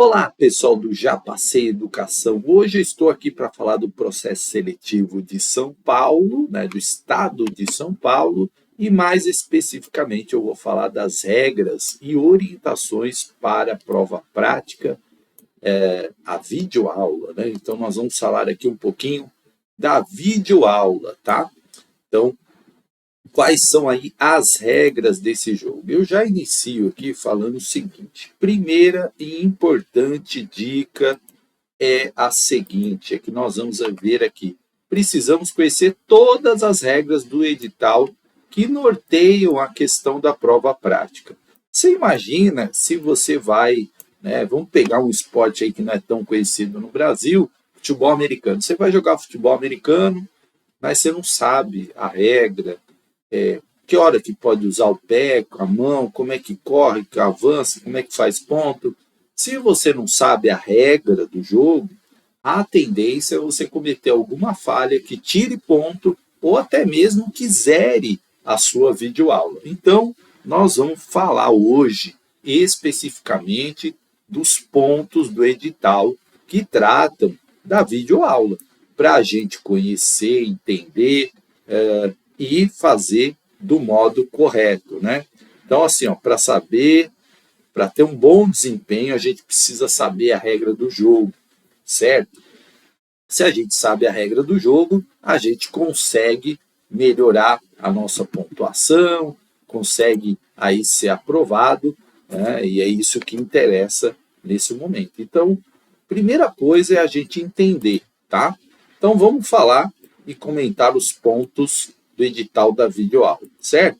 Olá, pessoal do Já Passei Educação. Hoje eu estou aqui para falar do processo seletivo de São Paulo, do estado de São Paulo, e mais especificamente eu vou falar das regras e orientações para a prova prática, a videoaula, né? Então nós vamos falar aqui um pouquinho da videoaula, tá? Então, quais são aí as regras desse jogo? Eu já inicio aqui falando o seguinte. Primeira e importante dica é a seguinte, é que nós vamos ver aqui. Precisamos conhecer todas as regras do edital que norteiam a questão da prova prática. Você imagina se você vai, vamos pegar um esporte aí que não é tão conhecido no Brasil, futebol americano. Você vai jogar futebol americano, mas você não sabe a regra, que hora que pode usar o pé, a mão, como é que corre, que avança, como é que faz ponto. Se você não sabe a regra do jogo, a tendência é você cometer alguma falha que tire ponto ou até mesmo que zere a sua videoaula. Então, nós vamos falar hoje especificamente dos pontos do edital que tratam da videoaula, para a gente conhecer, entender e fazer do modo correto, né? Então, assim, para saber, para ter um bom desempenho, a gente precisa saber a regra do jogo, certo? Se a gente sabe a regra do jogo, a gente consegue melhorar a nossa pontuação, consegue aí ser aprovado, né? E é isso que interessa nesse momento. Então, primeira coisa é a gente entender, tá? Então, vamos falar e comentar os pontos do edital da videoaula, certo?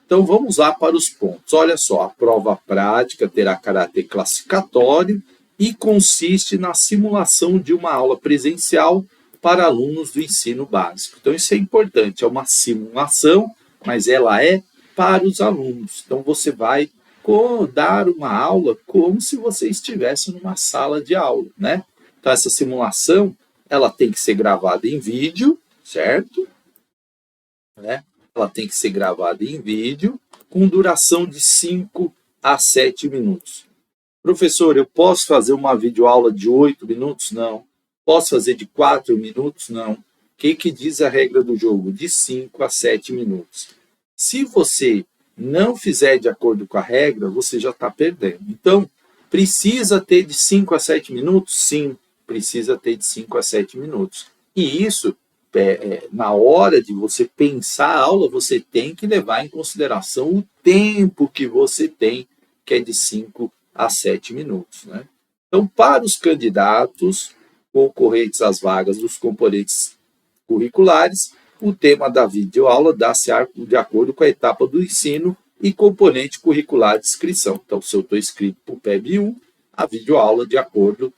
Então, vamos lá para os pontos. Olha só, a prova prática terá caráter classificatório e consiste na simulação de uma aula presencial para alunos do ensino básico. Então, isso é importante, é uma simulação, mas ela é para os alunos. Então, você vai dar uma aula como se você estivesse numa sala de aula, né? Então, essa simulação, ela tem que ser gravada em vídeo, certo? Ela tem que ser gravada em vídeo, com duração de 5 a 7 minutos. Professor, eu posso fazer uma videoaula de 8 minutos? Não. Posso fazer de 4 minutos? Não. O que diz a regra do jogo? De 5 a 7 minutos. Se você não fizer de acordo com a regra, você já está perdendo. Então, precisa ter de 5 a 7 minutos? Sim, precisa ter de 5 a 7 minutos. E isso, na hora de você pensar a aula, você tem que levar em consideração o tempo que você tem, que é de 5 a 7 minutos. Né? Então, para os candidatos concorrentes às vagas dos componentes curriculares, o tema da videoaula dá-se de acordo com a etapa do ensino e componente curricular de inscrição. Então, se eu estou inscrito para o PEB 1, a videoaula de acordo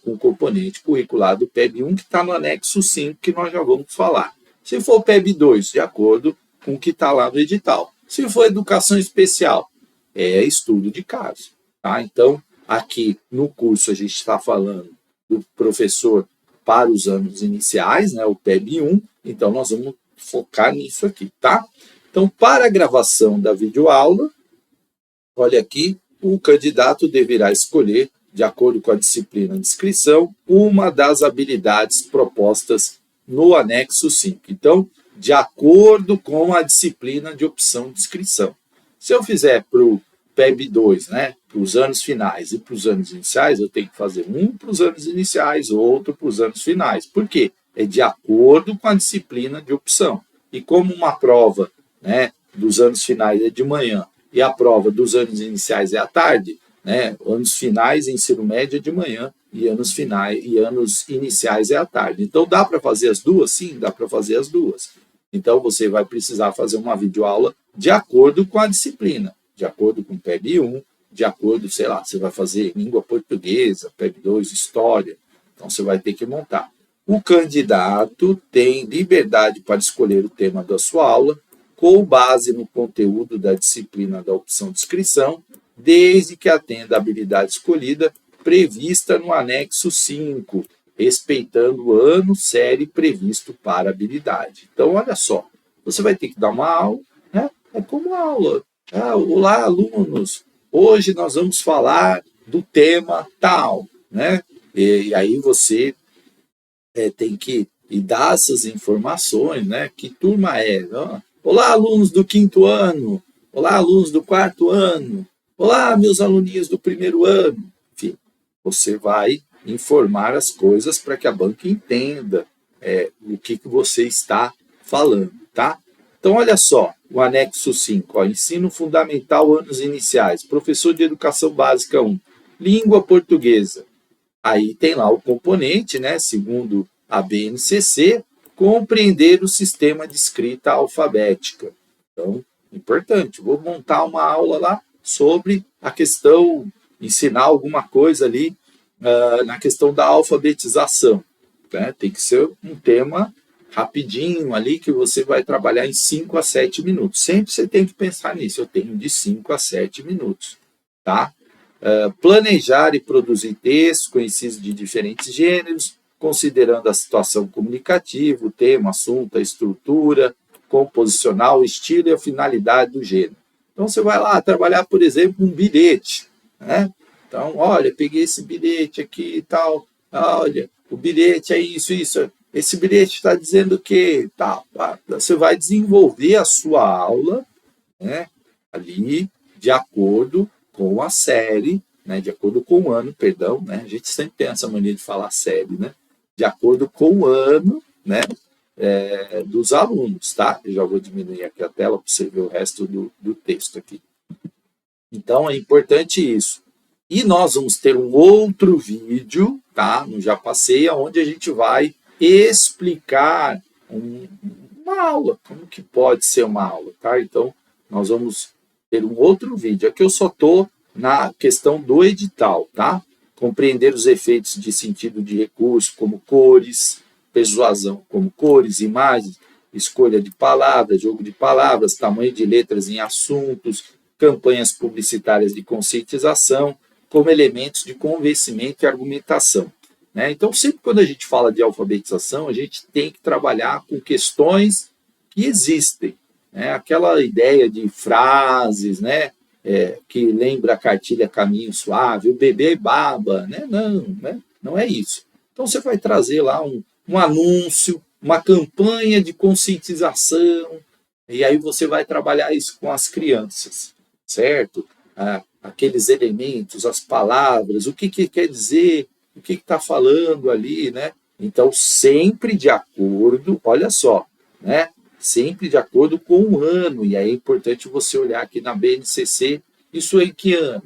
com o componente curricular do PEB 1, que está no anexo 5, que nós já vamos falar. Se for o PEB 2, de acordo com o que está lá no edital. Se for educação especial, é estudo de caso. Tá? Então, aqui no curso a gente está falando do professor para os anos iniciais, o PEB 1, então nós vamos focar nisso aqui, tá? Então, para a gravação da videoaula, olha aqui, o candidato deverá escolher, de acordo com a disciplina de inscrição, uma das habilidades propostas no anexo 5. Então, de acordo com a disciplina de opção de inscrição. Se eu fizer para o PEB 2, para os anos finais e para os anos iniciais, eu tenho que fazer um para os anos iniciais, outro para os anos finais. Por quê? É de acordo com a disciplina de opção. E como uma prova dos anos finais é de manhã e a prova dos anos iniciais é à tarde, anos finais, ensino médio é de manhã e anos finais e anos iniciais é à tarde. Então, dá para fazer as duas? Sim, dá para fazer as duas. Então, você vai precisar fazer uma videoaula de acordo com a disciplina, de acordo com o PEB 1, de acordo, sei lá, você vai fazer língua portuguesa, PEB 2, história. Então, você vai ter que montar. O candidato tem liberdade para escolher o tema da sua aula, com base no conteúdo da disciplina da opção de inscrição, desde que atenda a habilidade escolhida prevista no anexo 5, respeitando o ano, série previsto para a habilidade. Então, olha só, você vai ter que dar uma aula, é como aula. Olá, alunos, hoje nós vamos falar do tema tal, né? E aí você tem que dar essas informações, né? Que turma é? Olá, alunos do quinto ano. Olá, alunos do quarto ano. Olá, meus aluninhos do primeiro ano. Enfim, você vai informar as coisas para que a banca entenda o que você está falando, tá? Então, olha só, o anexo 5, ó, ensino fundamental, anos iniciais, professor de educação básica 1, língua portuguesa. Aí tem lá o componente, né, segundo a BNCC, compreender o sistema de escrita alfabética. Então, importante, vou montar uma aula lá sobre a questão, ensinar alguma coisa ali na questão da alfabetização. Né? Tem que ser um tema rapidinho ali que você vai trabalhar em 5 a 7 minutos. Sempre você tem que pensar nisso, eu tenho de 5 a 7 minutos. Tá? Planejar e produzir textos conhecidos de diferentes gêneros, considerando a situação comunicativa, o tema, assunto, a estrutura, composicional, o estilo e a finalidade do gênero. Então, você vai lá trabalhar, por exemplo, um bilhete. Né? Então, olha, peguei esse bilhete aqui e tal, olha, o bilhete é isso, isso. Esse bilhete está dizendo o quê? Tal. Você vai desenvolver a sua aula, né, ali de acordo com a série, né, de acordo com o ano, perdão, né, a gente sempre tem essa mania de falar série, né, de acordo com o ano, né, dos alunos, tá? Eu já vou diminuir aqui a tela para você ver o resto do texto aqui. Então, é importante isso. E nós vamos ter um outro vídeo, tá? No Já Passei, onde a gente vai explicar uma aula, como que pode ser uma aula, tá? Então, nós vamos ter um outro vídeo. Aqui eu só estou na questão do edital, tá? Compreender os efeitos de sentido de recurso, como cores, persuasão, como cores, imagens, escolha de palavras, jogo de palavras, tamanho de letras em assuntos, campanhas publicitárias de conscientização, como elementos de convencimento e argumentação. Né? Então, sempre quando a gente fala de alfabetização, a gente tem que trabalhar com questões que existem. Né? Aquela ideia de frases, né? Que lembra a cartilha Caminho Suave, o bebê baba, né? Não é isso. Então, você vai trazer lá um anúncio, uma campanha de conscientização, e aí você vai trabalhar isso com as crianças, certo? Aqueles elementos, as palavras, o que quer dizer, o que está falando ali, né? Então, sempre de acordo, olha só, né? Sempre de acordo com o ano, e aí é importante você olhar aqui na BNCC, isso é em que ano,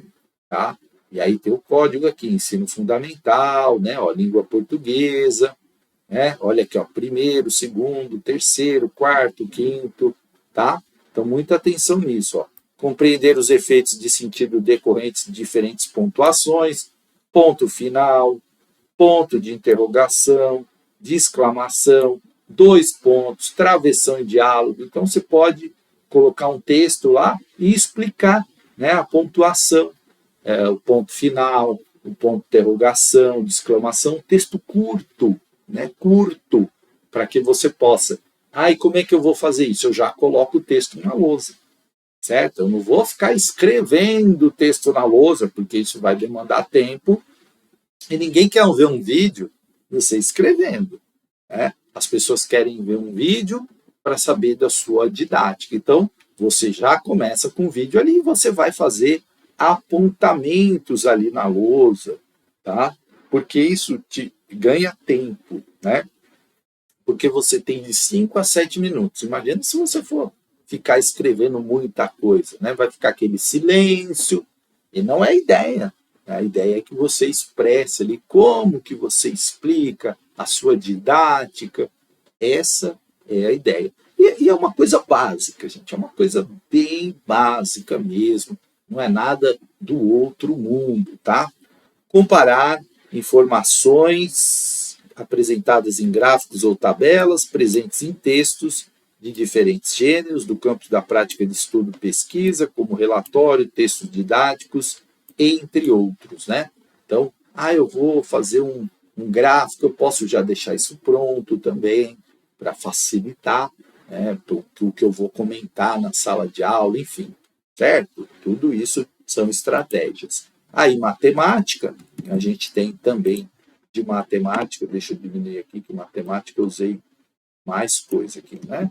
tá? E aí tem o código aqui, ensino fundamental, né? Ó, língua portuguesa, né? Olha aqui, ó, primeiro, segundo, terceiro, quarto, quinto, tá? Então, muita atenção nisso, ó. Compreender os efeitos de sentido decorrentes de diferentes pontuações, ponto final, ponto de interrogação, de exclamação, 2 pontos, travessão e diálogo. Então, você pode colocar um texto lá e explicar, né, a pontuação, o ponto final, o ponto de interrogação, de exclamação, texto curto, né, curto, para que você possa. E como é que eu vou fazer isso? Eu já coloco o texto na lousa, certo? Eu não vou ficar escrevendo o texto na lousa, porque isso vai demandar tempo, e ninguém quer ver um vídeo você escrevendo. Né? As pessoas querem ver um vídeo para saber da sua didática. Então, você já começa com o vídeo ali e você vai fazer apontamentos ali na lousa, tá? Porque isso te ganha tempo, né? Porque você tem de 5 a 7 minutos. Imagina se você for ficar escrevendo muita coisa, né? Vai ficar aquele silêncio, e não é a ideia. A ideia é que você expresse ali como que você explica a sua didática. Essa é a ideia. E é uma coisa básica, gente. É uma coisa bem básica mesmo. Não é nada do outro mundo, tá? Comparar informações apresentadas em gráficos ou tabelas, presentes em textos de diferentes gêneros, do campo da prática de estudo e pesquisa, como relatório, textos didáticos, entre outros, né? Então, eu vou fazer um gráfico, eu posso já deixar isso pronto também, para facilitar, né, o que eu vou comentar na sala de aula, enfim, certo? Tudo isso são estratégias. Aí, matemática, a gente tem também de matemática, deixa eu diminuir aqui, que matemática eu usei mais coisa aqui, né?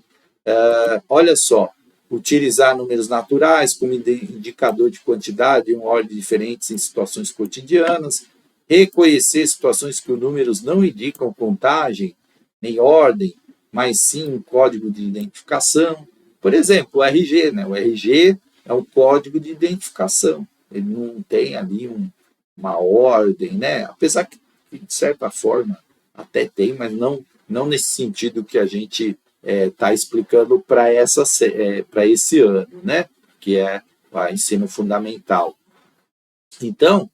Olha só, utilizar números naturais como indicador de quantidade em ordem diferentes em situações cotidianas, reconhecer situações que os números não indicam contagem nem ordem, mas sim um código de identificação. Por exemplo, o RG, né? O RG é um código de identificação. Ele não tem ali uma ordem, né? Apesar que, de certa forma, até tem, mas não nesse sentido que a gente está explicando para esse ano, né? Que é o ensino fundamental. Então,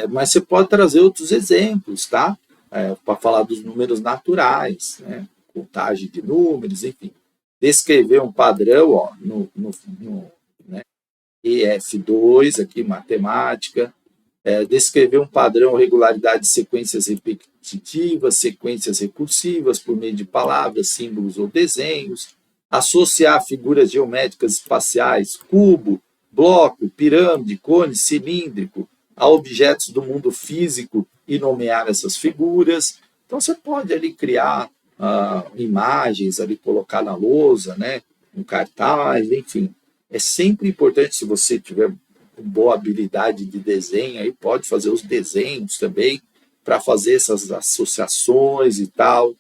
mas você pode trazer outros exemplos, tá? Para falar dos números naturais, né? Contagem de números, enfim. Descrever um padrão, ó, né? EF2, aqui, matemática. Descrever um padrão, regularidade de sequências repetitivas, sequências recursivas por meio de palavras, símbolos ou desenhos. Associar figuras geométricas espaciais, cubo, bloco, pirâmide, cone, cilíndrico, a objetos do mundo físico e nomear essas figuras. Então, você pode ali criar imagens, ali colocar na lousa, né? Um cartaz, enfim. É sempre importante, se você tiver boa habilidade de desenho, aí pode fazer os desenhos também, para fazer essas associações e tal.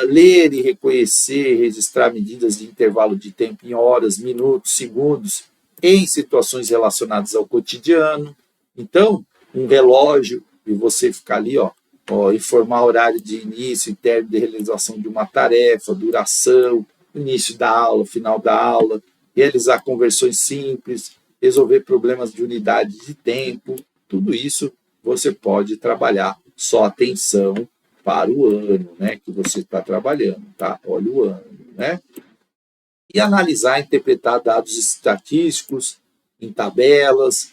Ler e reconhecer, registrar medidas de intervalo de tempo em horas, minutos, segundos, em situações relacionadas ao cotidiano. Então, um relógio, e você ficar ali, informar horário de início e término de realização de uma tarefa, duração, início da aula, final da aula, realizar conversões simples, resolver problemas de unidade de tempo, tudo isso você pode trabalhar. Só atenção para o ano, né, que você está trabalhando, tá? Olha o ano, né? E analisar e interpretar dados estatísticos em tabelas,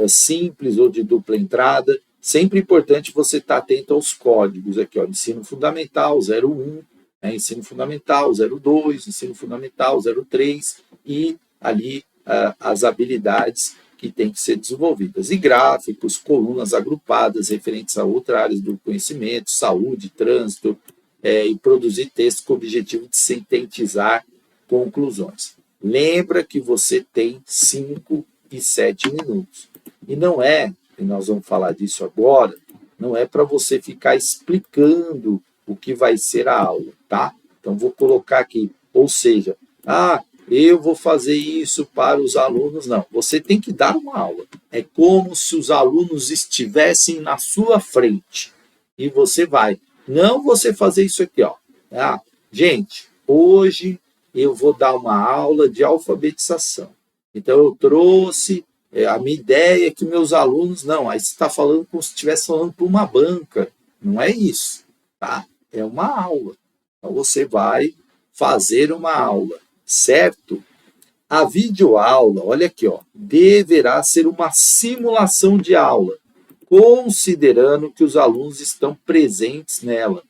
simples ou de dupla entrada. Sempre importante você estar atento aos códigos aqui, ó, ensino fundamental 01, né, ensino fundamental 02, ensino fundamental 03 e ali as habilidades que têm que ser desenvolvidas. E gráficos, colunas agrupadas referentes a outras áreas do conhecimento, saúde, trânsito, e produzir textos com o objetivo de sintetizar conclusões. Lembra que você tem 5 e 7 minutos. E não é, e nós vamos falar disso agora, não é para você ficar explicando o que vai ser a aula, tá? Então, vou colocar aqui, ou seja, eu vou fazer isso para os alunos. Não, você tem que dar uma aula. É como se os alunos estivessem na sua frente. E você vai. Não você fazer isso aqui, ó. Gente, hoje eu vou dar uma aula de alfabetização. Então, eu trouxe a minha ideia é que meus alunos... Não, aí você está falando como se estivesse falando para uma banca. Não é isso, tá? É uma aula. Então, você vai fazer uma aula, certo? A videoaula, olha aqui, ó, deverá ser uma simulação de aula, considerando que os alunos estão presentes nela.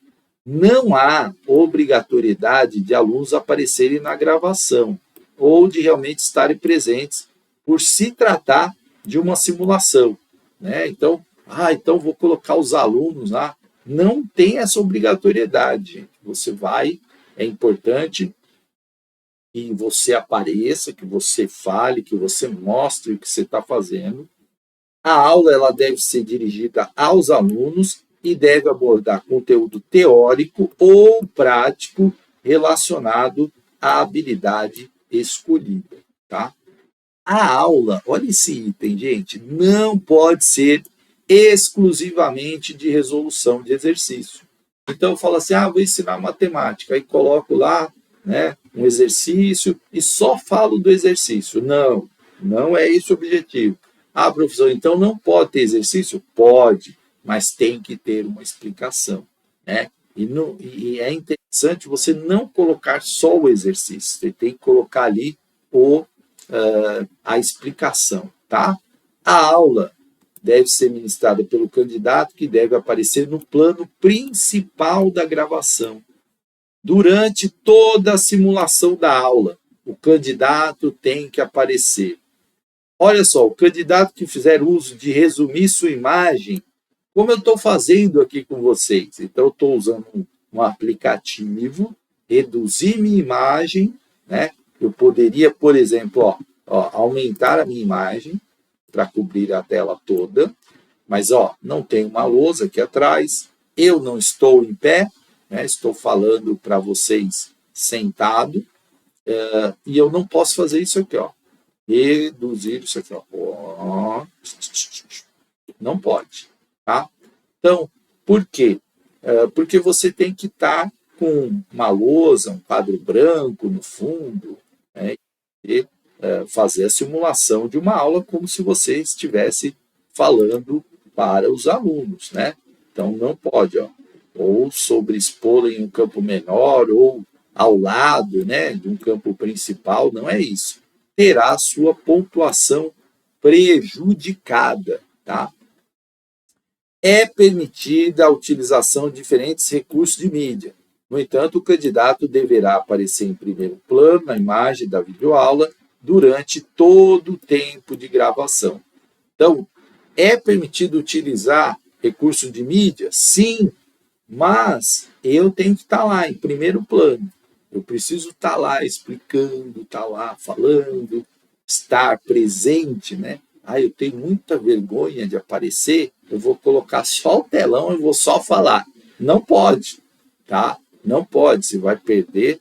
Não há obrigatoriedade de alunos aparecerem na gravação ou de realmente estarem presentes por se tratar de uma simulação, né? Então, então vou colocar os alunos lá. Não tem essa obrigatoriedade, gente. Você vai, é importante que você apareça, que você fale, que você mostre o que você está fazendo. A aula ela deve ser dirigida aos alunos e deve abordar conteúdo teórico ou prático relacionado à habilidade escolhida, tá? A aula, olha esse item, gente, não pode ser exclusivamente de resolução de exercício. Então, eu falo assim, vou ensinar matemática, aí coloco lá, né, um exercício e só falo do exercício. Não, não é esse o objetivo. Professor, então não pode ter exercício? Pode, mas tem que ter uma explicação, né? E é interessante você não colocar só o exercício, você tem que colocar ali a explicação, tá? A aula deve ser ministrada pelo candidato, que deve aparecer no plano principal da gravação. Durante toda a simulação da aula, o candidato tem que aparecer. Olha só, o candidato que fizer uso de resumir sua imagem, como eu estou fazendo aqui com vocês. Então, eu estou usando um aplicativo, reduzir minha imagem, né? Eu poderia, por exemplo, aumentar a minha imagem para cobrir a tela toda, mas não tem uma lousa aqui atrás, eu não estou em pé, né? Estou falando para vocês sentado, e eu não posso fazer isso aqui, reduzir isso aqui, não pode, tá? Então, por quê? Porque você tem que estar com uma lousa, um quadro branco no fundo, né, e fazer a simulação de uma aula como se você estivesse falando para os alunos, né? Então, não pode, ou sobreexpor em um campo menor, ou ao lado, né, de um campo principal, não é isso. Terá a sua pontuação prejudicada, tá? É permitida a utilização de diferentes recursos de mídia. No entanto, o candidato deverá aparecer em primeiro plano na imagem da videoaula durante todo o tempo de gravação. Então, é permitido utilizar recursos de mídia? Sim, mas eu tenho que estar lá em primeiro plano. Eu preciso estar lá explicando, estar lá falando, estar presente, né? Eu tenho muita vergonha de aparecer, eu vou colocar só o telão e vou só falar. Não pode, tá? Não pode, você vai perder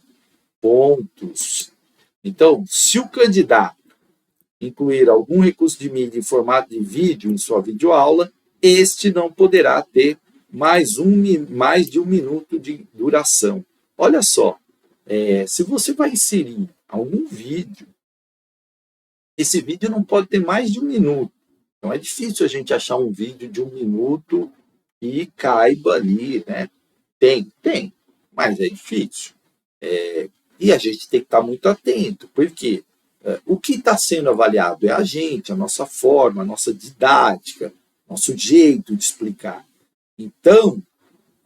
pontos. Então, se o candidato incluir algum recurso de mídia em formato de vídeo em sua videoaula, este não poderá ter mais de um minuto de duração. Olha só, se você vai inserir algum vídeo, esse vídeo não pode ter mais de um minuto. Então é difícil a gente achar um vídeo de um minuto que caiba ali, né? Tem, mas é difícil. E a gente tem que estar muito atento, porque o que está sendo avaliado é a gente, a nossa forma, a nossa didática, nosso jeito de explicar. Então,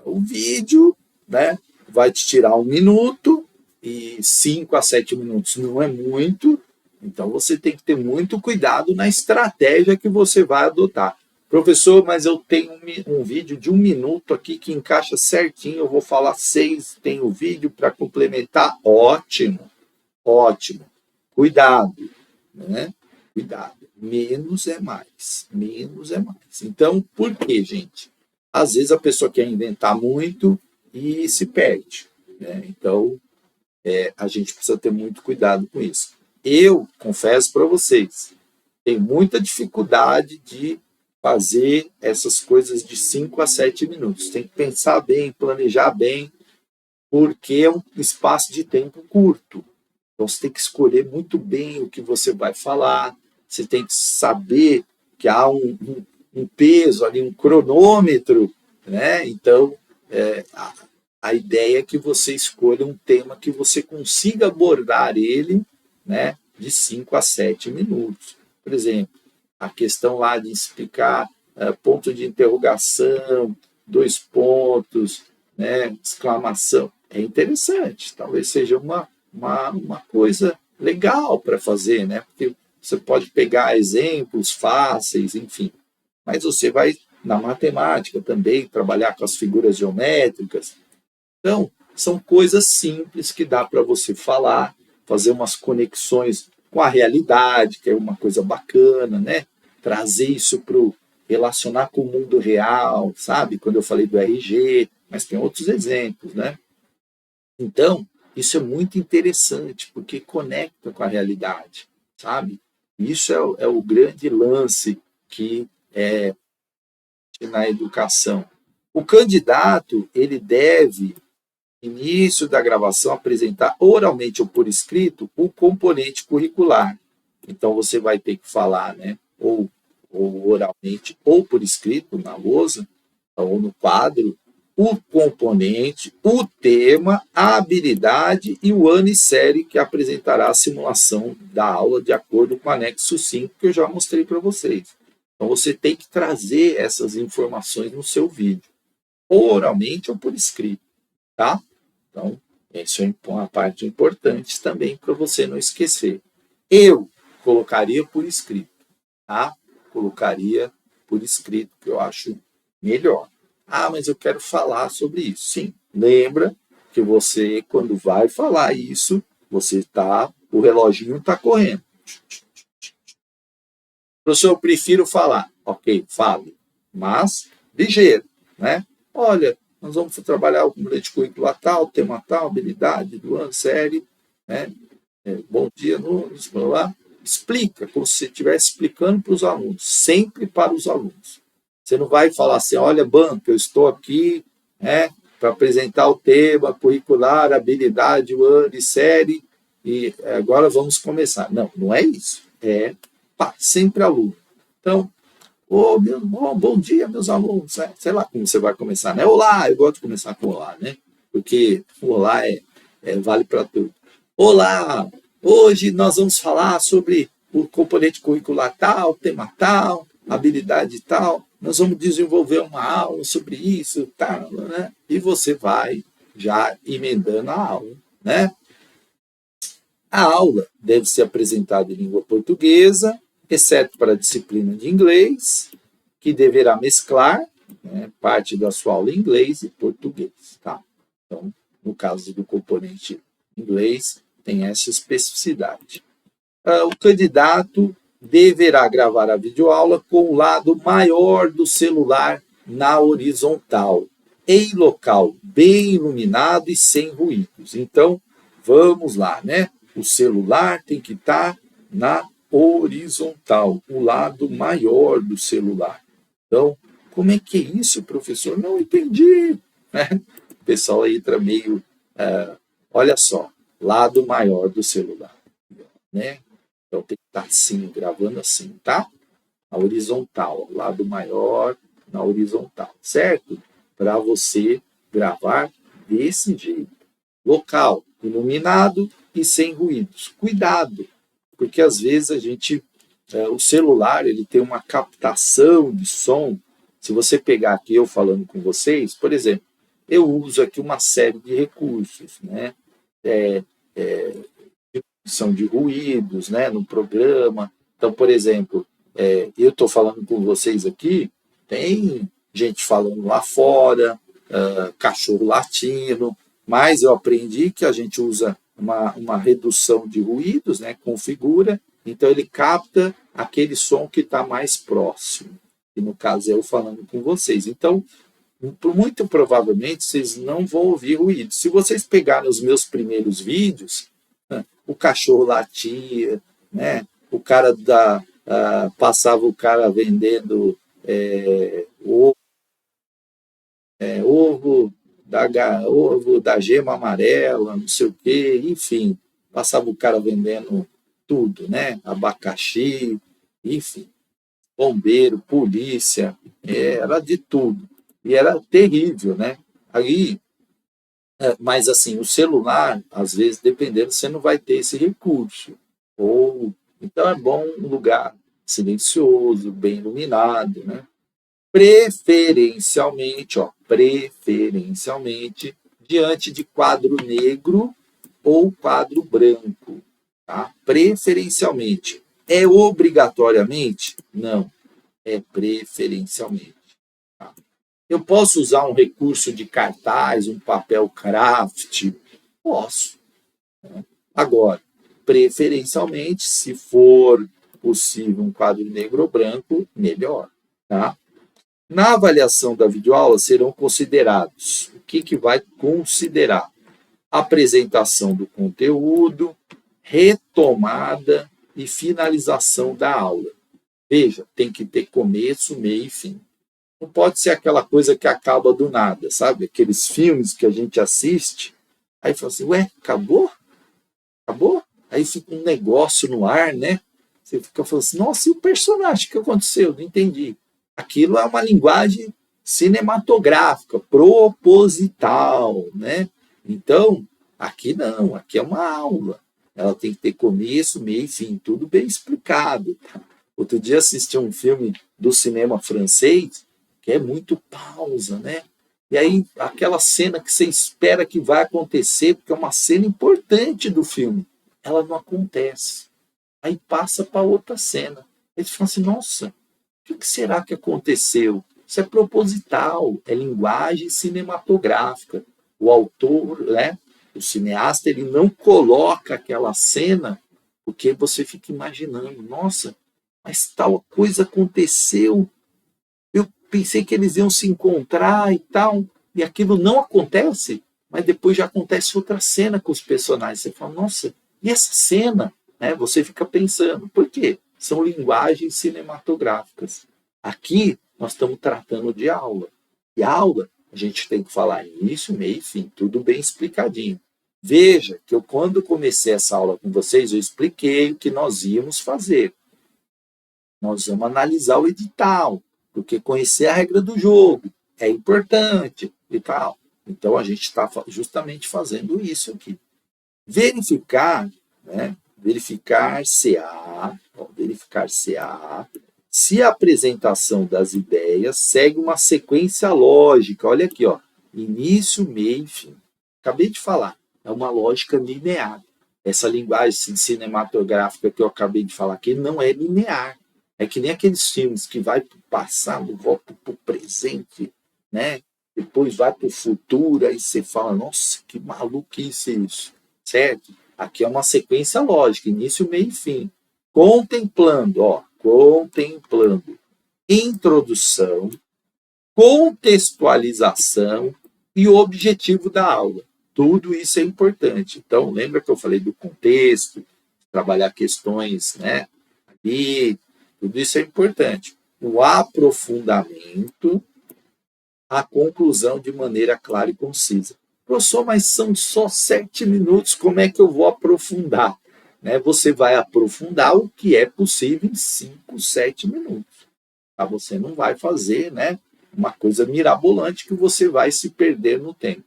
o vídeo, né, vai te tirar um minuto, e 5 a 7 minutos não é muito, então você tem que ter muito cuidado na estratégia que você vai adotar. Professor, mas eu tenho um vídeo de um minuto aqui que encaixa certinho, eu vou falar 6, tenho vídeo para complementar. Ótimo, ótimo. Cuidado, né? Cuidado. Menos é mais. Menos é mais. Então, por quê, gente? Às vezes a pessoa quer inventar muito e se perde, né? Então, a gente precisa ter muito cuidado com isso. Eu confesso para vocês, tenho muita dificuldade de fazer essas coisas de 5 a 7 minutos. Tem que pensar bem, planejar bem, porque é um espaço de tempo curto. Então, você tem que escolher muito bem o que você vai falar, você tem que saber que há um peso ali, um cronômetro, né? Então, a ideia é que você escolha um tema que você consiga abordar ele, né, de 5 a 7 minutos. Por exemplo, a questão lá de explicar ponto de interrogação, 2 pontos, né, exclamação. É interessante, talvez seja uma coisa legal para fazer, né? Porque você pode pegar exemplos fáceis, enfim. Mas você vai, na matemática também, trabalhar com as figuras geométricas. Então, são coisas simples que dá para você falar, fazer umas conexões com a realidade, que é uma coisa bacana, né? Trazer isso para relacionar com o mundo real, sabe? Quando eu falei do RG, mas tem outros exemplos, né? Então, isso é muito interessante, porque conecta com a realidade, sabe? Isso é o grande lance que é na educação. O candidato, ele deve, no início da gravação, apresentar oralmente ou por escrito o componente curricular. Então, você vai ter que falar, né? Ou oralmente ou por escrito, na lousa, ou no quadro, o componente, o tema, a habilidade e o ano e série que apresentará a simulação da aula de acordo com o anexo 5 que eu já mostrei para vocês. Então, você tem que trazer essas informações no seu vídeo, ou oralmente ou por escrito, tá? Então, isso é uma parte importante também para você não esquecer. Eu colocaria por escrito, tá? Colocaria por escrito, que eu acho melhor. Ah, mas eu quero falar sobre isso. Sim, lembra que você, quando vai falar isso, o reloginho está correndo. Professor, eu prefiro falar. Ok, fale, mas ligeiro, né? Olha, nós vamos trabalhar o componente curricular tal, tema tal, habilidade do ano, série, né? Bom dia, alunos, blá, blá. Explica, como se você estivesse explicando para os alunos, sempre para os alunos. Você não vai falar assim, olha, banco, eu estou aqui, né, para apresentar o tema curricular, habilidade, o ano e série, e agora vamos começar. Não, não é isso. É sempre aluno. Então, bom dia, meus alunos. Sei lá como você vai começar, né? Olá, eu gosto de começar com olá, né? Porque o olá vale para tudo. Olá, hoje nós vamos falar sobre o componente curricular tal, tema tal, habilidade tal. Nós vamos desenvolver uma aula sobre isso, tal, né? E você vai já emendando a aula, né? A aula deve ser apresentada em língua portuguesa, exceto para a disciplina de inglês, que deverá mesclar, né, parte da sua aula em inglês e português. Tá? Então, no caso do componente inglês, tem essa especificidade. O candidato deverá gravar a videoaula com o lado maior do celular na horizontal, em local bem iluminado e sem ruídos. Então, vamos lá, né? O celular tem que estar na horizontal, o lado maior do celular. Então, como é que é isso, professor? Não entendi. Né? O pessoal aí entra meio... olha só, lado maior do celular. Né? Então, tem que estar assim, gravando assim, tá? Na horizontal, lado maior na horizontal, certo? Para você gravar desse jeito. Local, iluminado e sem ruídos. Cuidado, porque às vezes o celular ele tem uma captação de som. Se você pegar aqui eu falando com vocês, por exemplo, eu uso aqui uma série de recursos, né? São de ruídos, né? No programa. Então, por exemplo, eu estou falando com vocês aqui, tem gente falando lá fora, cachorro latindo, mas eu aprendi que a gente usa uma redução de ruídos, né? Configura, então ele capta aquele som que está mais próximo. E no caso é eu falando com vocês. Então, muito provavelmente vocês não vão ouvir ruído. Se vocês pegarem os meus primeiros vídeos, o cachorro latia, né? O cara passava o cara vendendo ovo da gema amarela, não sei o quê, enfim, passava o cara vendendo tudo, né? Abacaxi, enfim, bombeiro, polícia, era de tudo. E era terrível, né? Aí, mas assim, o celular, às vezes, dependendo, você não vai ter esse recurso. Então é bom um lugar silencioso, bem iluminado, né? Preferencialmente, diante de quadro negro ou quadro branco. Tá? Preferencialmente. É obrigatoriamente? Não, é preferencialmente. Tá? Eu posso usar um recurso de cartaz, um papel craft? Posso. Né? Agora, preferencialmente, se for possível um quadro negro ou branco, melhor. Tá? Na avaliação da videoaula serão considerados o que vai considerar? Apresentação do conteúdo, retomada e finalização da aula. Veja, tem que ter começo, meio e fim. Não pode ser aquela coisa que acaba do nada, sabe? Aqueles filmes que a gente assiste, aí fala assim, ué, acabou? Acabou? Aí fica um negócio no ar, né? Você fica falando assim, nossa, e o personagem? O que aconteceu? Não entendi. Aquilo é uma linguagem cinematográfica, proposital, né? Então, aqui não, aqui é uma aula. Ela tem que ter começo, meio e fim, tudo bem explicado. Outro dia assisti um filme do cinema francês, que é muito pausa, né? E aí, aquela cena que você espera que vai acontecer, porque é uma cena importante do filme, ela não acontece. Aí passa para outra cena. Eles falam assim, nossa, o que será que aconteceu? Isso é proposital, é linguagem cinematográfica. O autor, né, o cineasta, ele não coloca aquela cena porque você fica imaginando, nossa, mas tal coisa aconteceu, eu pensei que eles iam se encontrar e tal, e aquilo não acontece, mas depois já acontece outra cena com os personagens. Você fala, nossa, e essa cena? Né? Você fica pensando, por quê? São linguagens cinematográficas. Aqui nós estamos tratando de aula. E aula, a gente tem que falar início, meio e fim, tudo bem explicadinho. Veja que eu, quando comecei essa aula com vocês, eu expliquei o que nós íamos fazer. Nós vamos analisar o edital, porque conhecer a regra do jogo é importante e tal. Então, a gente está justamente fazendo isso aqui. Verificar, né? Verificar CA, se a apresentação das ideias segue uma sequência lógica. Olha aqui, ó, início, meio e fim. Acabei de falar, é uma lógica linear. Essa linguagem cinematográfica que eu acabei de falar aqui não é linear. É que nem aqueles filmes que vai para o passado, volta para o presente, né? Depois vai para o futuro, aí você fala, nossa, que maluquice isso, certo? Aqui é uma sequência lógica, início, meio e fim. Contemplando introdução, contextualização e o objetivo da aula. Tudo isso é importante. Então, lembra que eu falei do contexto, trabalhar questões, né? Ali, tudo isso é importante. O aprofundamento, a conclusão de maneira clara e concisa. Professor, mas são só 7 minutos, como é que eu vou aprofundar? Né? Você vai aprofundar o que é possível em 5, 7 minutos. Tá? Você não vai fazer, né, uma coisa mirabolante que você vai se perder no tempo.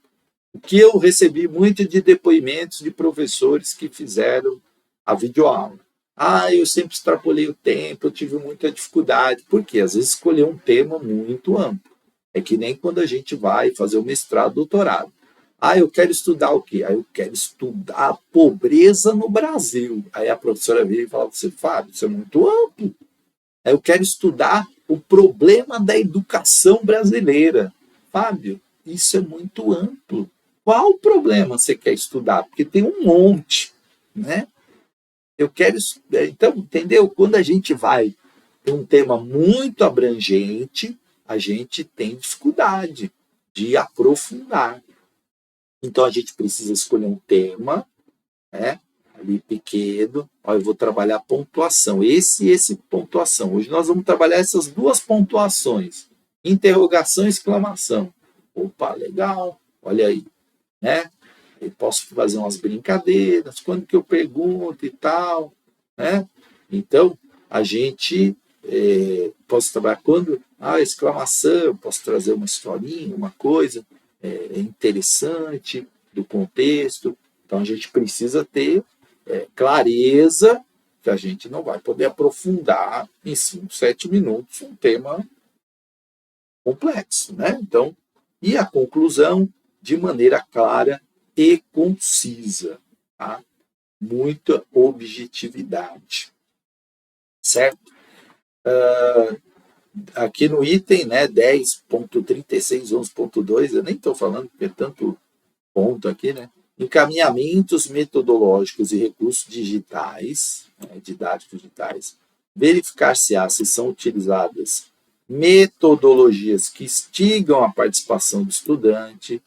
O que eu recebi muito de depoimentos de professores que fizeram a videoaula. Eu sempre extrapolei o tempo, eu tive muita dificuldade. Por quê? Às vezes escolher um tema muito amplo. É que nem quando a gente vai fazer o mestrado, doutorado. Eu quero estudar o quê? Eu quero estudar a pobreza no Brasil. Aí a professora vira e fala para você, Fábio, isso é muito amplo. Eu quero estudar o problema da educação brasileira. Fábio, isso é muito amplo. Qual problema você quer estudar? Porque tem um monte, né? Eu quero... Então, entendeu? Quando a gente vai para um tema muito abrangente, a gente tem dificuldade de aprofundar. Então, a gente precisa escolher um tema, né? Ali pequeno. Eu vou trabalhar pontuação. Esse pontuação. Hoje nós vamos trabalhar essas duas pontuações. Interrogação e exclamação. Opa, legal. Olha aí, né? Eu posso fazer umas brincadeiras, quando que eu pergunto e tal, né? Então, a gente posso trabalhar quando exclamação, posso trazer uma historinha, uma coisa interessante do contexto. Então, a gente precisa ter clareza que a gente não vai poder aprofundar em 5, 7 minutos um tema complexo, né? Então, e a conclusão de maneira clara e concisa, tá? Muita objetividade, certo? Aqui no item, né, 10.36, 11.2, eu nem estou falando porque é tanto ponto aqui, né? Encaminhamentos metodológicos e recursos digitais, né, didáticos digitais, verificar-se-á se são utilizadas metodologias que instigam a participação do estudante,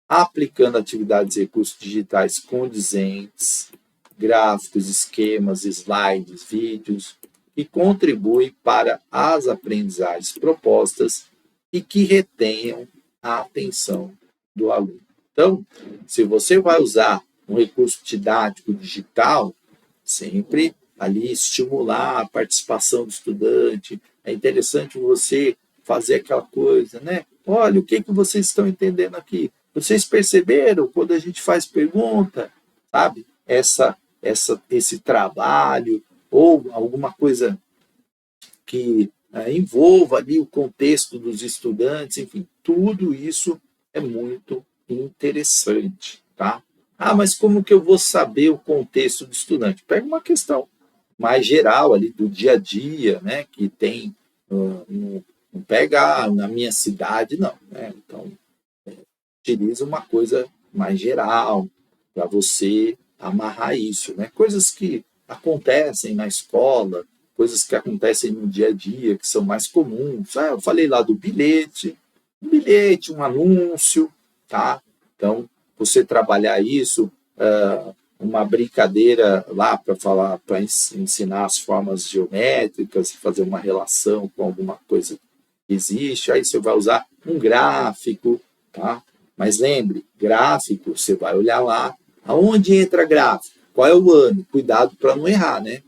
aplicando atividades e recursos digitais condizentes, gráficos, esquemas, slides, vídeos, que contribuem para as aprendizagens propostas e que retenham a atenção do aluno. Então, se você vai usar um recurso didático digital, sempre ali estimular a participação do estudante. É interessante você fazer aquela coisa, né? Olha, o que vocês estão entendendo aqui? Vocês perceberam quando a gente faz pergunta, sabe? Esse trabalho ou alguma coisa que envolva ali o contexto dos estudantes, enfim, tudo isso é muito interessante, tá? Mas como que eu vou saber o contexto do estudante? Pega uma questão, mais geral ali do dia a dia, né? Que tem, não pega na minha cidade, não, né? Então, utiliza uma coisa mais geral para você amarrar isso, né? Coisas que acontecem na escola, coisas que acontecem no dia a dia, que são mais comuns. Eu falei lá do bilhete, um anúncio, tá? Então, você trabalhar isso, uma brincadeira lá para falar, para ensinar as formas geométricas, fazer uma relação com alguma coisa que existe, aí você vai usar um gráfico, tá? Mas lembre, gráfico, você vai olhar lá, aonde entra gráfico? Qual é o ano? Cuidado para não errar, né?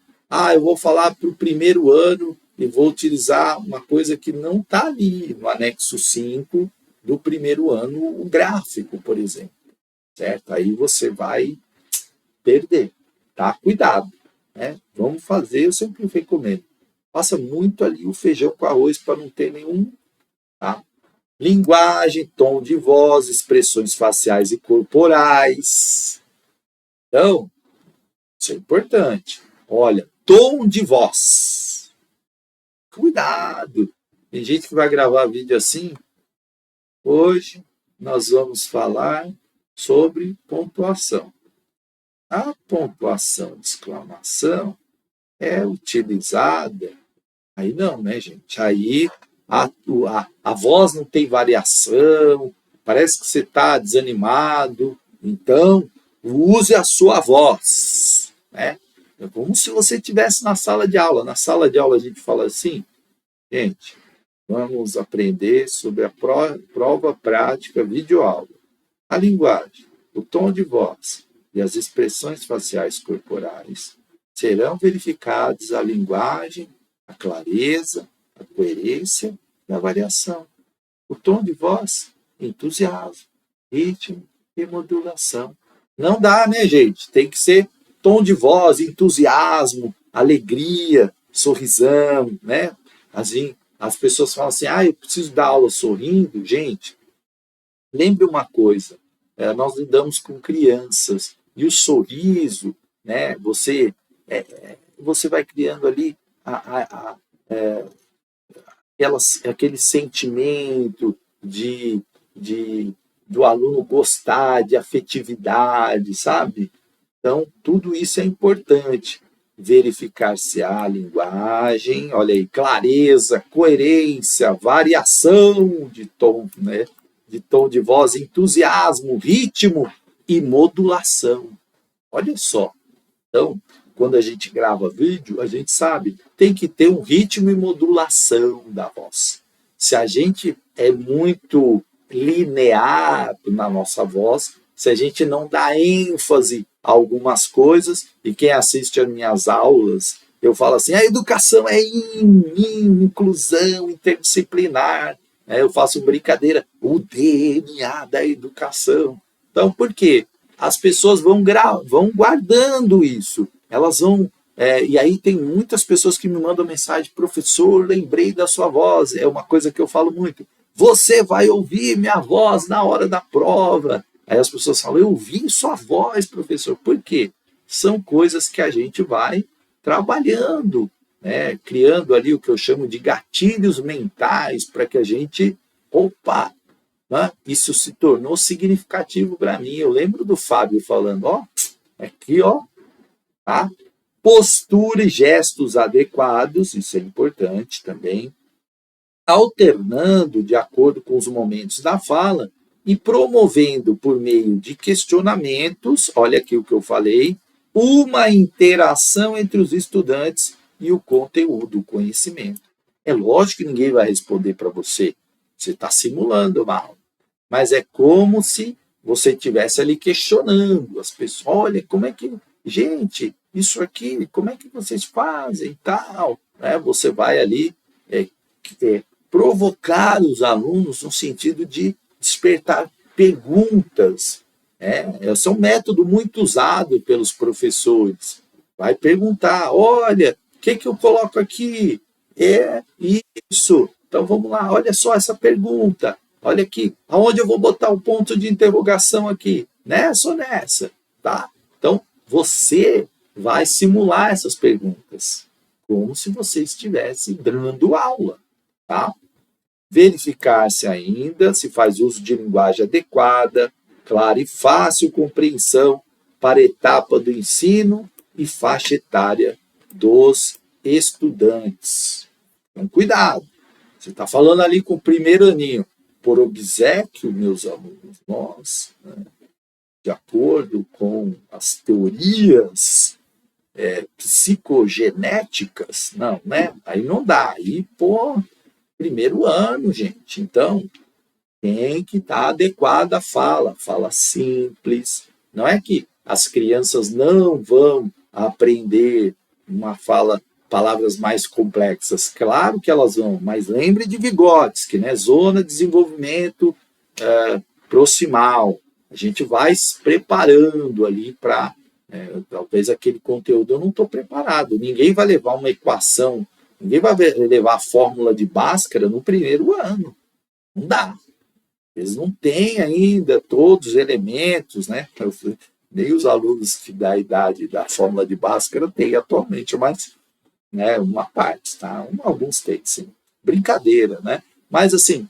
Eu vou falar para o primeiro ano e vou utilizar uma coisa que não está ali no anexo 5 do primeiro ano, o gráfico, por exemplo, certo? Aí você vai perder, tá? Cuidado, né? Vamos fazer, eu sempre recomendo. Faça muito ali o feijão com arroz para não ter nenhum, tá? Linguagem, tom de voz, expressões faciais e corporais. Então, isso é importante. Olha, tom de voz. Cuidado. Tem gente que vai gravar vídeo assim. Hoje nós vamos falar sobre pontuação. A pontuação de exclamação é utilizada. Aí não, né, gente? Aí a voz não tem variação, parece que você está desanimado. Então, use a sua voz, né? É como se você estivesse na sala de aula. Na sala de aula a gente fala assim, gente, vamos aprender sobre a prova prática videoaula. A linguagem, o tom de voz e as expressões faciais corporais serão verificados a linguagem, a clareza, a coerência e a variação. O tom de voz, entusiasmo, ritmo e modulação. Não dá, né, gente? Tem que ser tom de voz, entusiasmo, alegria, sorrisão, né? Assim, as pessoas falam assim, eu preciso dar aula sorrindo. Gente, lembre uma coisa, nós lidamos com crianças e o sorriso, né? Você vai criando ali aquele sentimento do aluno gostar, de afetividade, sabe? Então, tudo isso é importante. Verificar se há linguagem, olha aí, clareza, coerência, variação de tom, né? De tom de voz, entusiasmo, ritmo e modulação. Olha só. Então, quando a gente grava vídeo, a gente sabe, tem que ter um ritmo e modulação da voz. Se a gente é muito linear na nossa voz, se a gente não dá ênfase a algumas coisas, e quem assiste às minhas aulas, eu falo assim, a educação é inclusão interdisciplinar, eu faço brincadeira, o DNA da educação. Então, por quê? As pessoas vão guardando isso. Elas vão... e aí tem muitas pessoas que me mandam mensagem, professor, lembrei da sua voz. É uma coisa que eu falo muito. Você vai ouvir minha voz na hora da prova. Aí as pessoas falam, eu ouvi sua voz, professor. Por quê? São coisas que a gente vai trabalhando, né? Criando ali o que eu chamo de gatilhos mentais para que a gente... Opa! Né? Isso se tornou significativo para mim. Eu lembro do Fábio falando, aqui, tá? Postura e gestos adequados, isso é importante também, alternando de acordo com os momentos da fala e promovendo por meio de questionamentos, olha aqui o que eu falei, uma interação entre os estudantes e o conteúdo, o conhecimento. É lógico que ninguém vai responder para você, você está simulando uma aula, mas é como se você estivesse ali questionando as pessoas, olha, como é que, gente, isso aqui, como é que vocês fazem e tal, né? Você vai ali provocar os alunos no sentido de despertar perguntas. Esse é um método muito usado pelos professores. Vai perguntar, olha, o que eu coloco aqui? É isso. Então, vamos lá, olha só essa pergunta. Olha aqui, aonde eu vou botar o ponto de interrogação aqui? Nessa ou nessa? Tá? Então, você vai simular essas perguntas, como se você estivesse dando aula, tá? Verificar-se ainda se faz uso de linguagem adequada, clara e fácil compreensão para a etapa do ensino e faixa etária dos estudantes. Então, cuidado. Você está falando ali com o primeiro aninho. Por obséquio, meus alunos, nós, né, de acordo com as teorias psicogenéticas, não, né? Aí não dá. Aí, pô, primeiro ano, gente. Então, tem que estar adequada a fala simples. Não é que as crianças não vão aprender uma fala, palavras mais complexas. Claro que elas vão, mas lembre de Vygotsky, né? Zona de desenvolvimento proximal. A gente vai se preparando ali para, talvez aquele conteúdo eu não estou preparado. Ninguém vai levar uma equação, ninguém vai levar a fórmula de Bhaskara no primeiro ano. Não dá. Eles não têm ainda todos os elementos, né? Nem os alunos da idade da fórmula de Bhaskara têm atualmente, mas, né, uma parte, tá? Alguns têm, sim. Brincadeira, né? Mas, assim,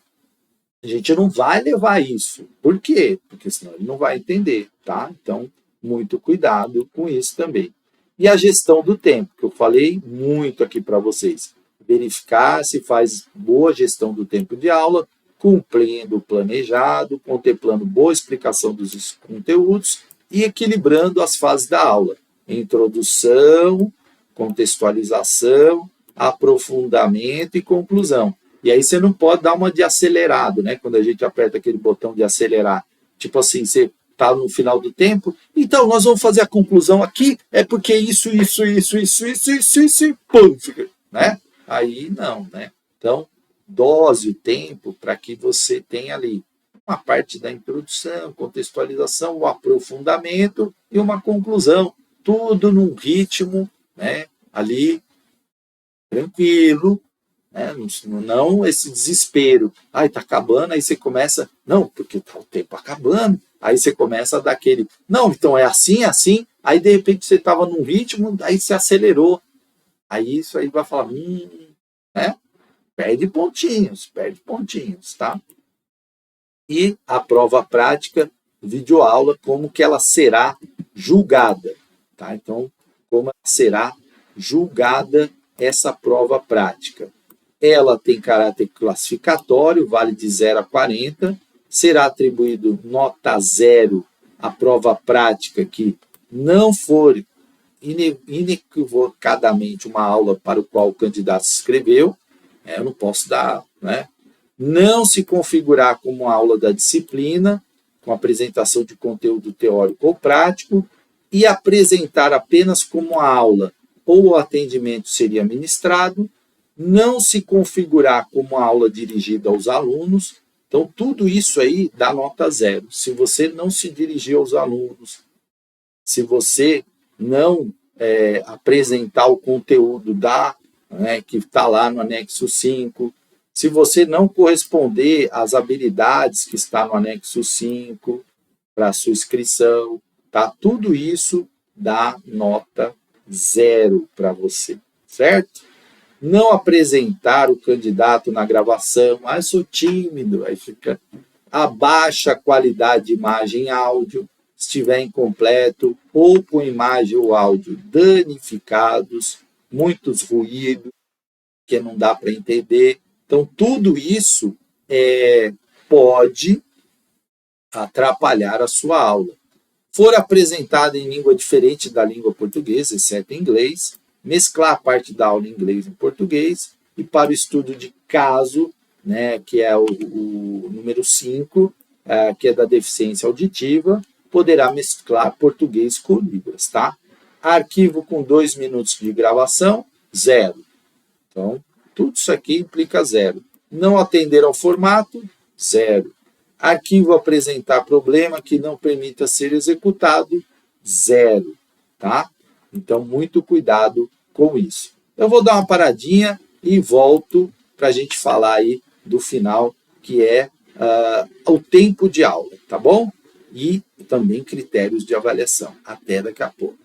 a gente não vai levar isso. Por quê? Porque senão ele não vai entender, tá? Então, muito cuidado com isso também. E a gestão do tempo, que eu falei muito aqui para vocês. Verificar se faz boa gestão do tempo de aula, cumprindo o planejado, contemplando boa explicação dos conteúdos e equilibrando as fases da aula. Introdução, contextualização, aprofundamento e conclusão. E aí você não pode dar uma de acelerado, né? Quando a gente aperta aquele botão de acelerar. Tipo assim, você está no final do tempo, então nós vamos fazer a conclusão aqui, é porque isso, e pum, né? Aí não, né? Então, dose o tempo para que você tenha ali uma parte da introdução, contextualização, o aprofundamento e uma conclusão. Tudo num ritmo, né, ali tranquilo, né, não esse desespero. Ai, está acabando, aí você começa, não, porque está o tempo acabando. Aí você começa a dar aquele, não, então é assim, aí de repente você estava num ritmo, aí você acelerou. Aí isso aí vai falar, né? Perde pontinhos, tá? E a prova prática, videoaula, como que ela será julgada, tá? Então, como será julgada essa prova prática? Ela tem caráter classificatório, vale de 0 a 40, será atribuído nota 0 à prova prática que não for inequivocadamente uma aula para o qual o candidato se inscreveu. Eu não posso dar, né? Não se configurar como aula da disciplina, com apresentação de conteúdo teórico ou prático, e apresentar apenas como a aula ou o atendimento seria ministrado, não se configurar como aula dirigida aos alunos. Então, tudo isso aí dá nota 0. Se você não se dirigir aos alunos, se você não apresentar o conteúdo que está lá no anexo 5, se você não corresponder às habilidades que está no anexo 5 para a sua inscrição, tá? Tudo isso dá nota 0 para você, certo? Não apresentar o candidato na gravação, sou tímido, aí fica abaixa a qualidade de imagem e áudio, se estiver incompleto ou com imagem ou áudio danificados, muitos ruídos, que não dá para entender. Então, tudo isso pode atrapalhar a sua aula. For apresentada em língua diferente da língua portuguesa, exceto inglês, mesclar a parte da aula em inglês e em português, e para o estudo de caso, né, que é o número 5, que é da deficiência auditiva, poderá mesclar português com Libras, tá? Arquivo com 2 minutos de gravação, 0. Então, tudo isso aqui implica 0. Não atender ao formato, 0. Arquivo apresentar problema que não permita ser executado, 0. Tá? Então, muito cuidado com isso. Eu vou dar uma paradinha e volto para a gente falar aí do final, que é o tempo de aula, tá bom? E também critérios de avaliação. Até daqui a pouco.